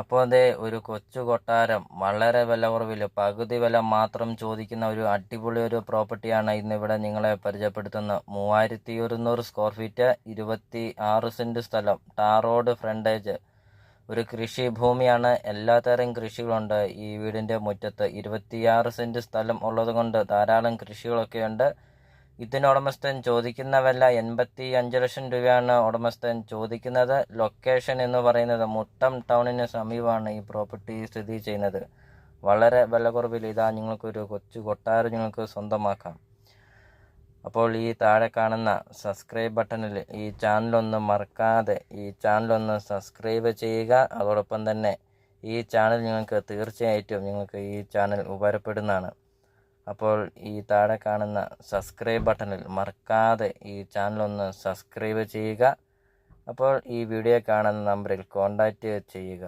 അപ്പോൾ ദേ ഒരു കൊച്ചു കൊട്ടാരം വളരെ വില കുറവിൽ പകുതി വില മാത്രം ചോദിക്കുന്ന ഒരു അടിപൊളി ഒരു പ്രോപ്പർട്ടിയാണ് ഇന്നിവിടെ നിങ്ങളെ പരിചയപ്പെടുത്തുന്നത്. 3100 സ്ക്വയർ ഫീറ്റ്, 26 സെന്റ് സ്ഥലം, ടാർ റോഡ് ഫ്രണ്ടേജ്, ഒരു കൃഷി ഭൂമിയാണ്. എല്ലാത്തരം കൃഷികളുണ്ട് ഈ വീടിൻ്റെ മുറ്റത്ത്. 26 സെന്റ് സ്ഥലം ഉള്ളത് കൊണ്ട് ധാരാളം കൃഷികളൊക്കെ ഉണ്ട്. ഇതിന് ഉടമസ്ഥൻ ചോദിക്കുന്ന വില 85 ലക്ഷം രൂപയാണ് ഉടമസ്ഥൻ ചോദിക്കുന്നത്. ലൊക്കേഷൻ എന്ന് പറയുന്നത് മുട്ടം ടൗണിന് സമീപമാണ് ഈ പ്രോപ്പർട്ടി സ്ഥിതി ചെയ്യുന്നത്. വളരെ വില കുറവിൽ ഇതാ നിങ്ങൾക്കൊരു കൊച്ചു കൊട്ടാരം നിങ്ങൾക്ക് സ്വന്തമാക്കാം. അപ്പോൾ ഈ താഴെ കാണുന്ന സബ്സ്ക്രൈബ് ബട്ടണിൽ ഈ ചാനലൊന്ന് മറക്കാതെ ഈ ചാനലൊന്ന് സബ്സ്ക്രൈബ് ചെയ്യുക. അതോടൊപ്പം തന്നെ ഈ ചാനൽ നിങ്ങൾക്ക് തീർച്ചയായിട്ടും നിങ്ങൾക്ക് ഈ ചാനൽ ഉപകാരപ്പെടുന്നതാണ്. അപ്പോൾ ഈ താഴെ കാണുന്ന സബ്സ്ക്രൈബ് ബട്ടണിൽ മറക്കാതെ ഈ ചാനലൊന്ന് സബ്സ്ക്രൈബ് ചെയ്യുക. അപ്പോൾ ഈ വീഡിയോ കാണുന്ന നമ്പറിൽ കോൺടാക്റ്റ് ചെയ്യുക.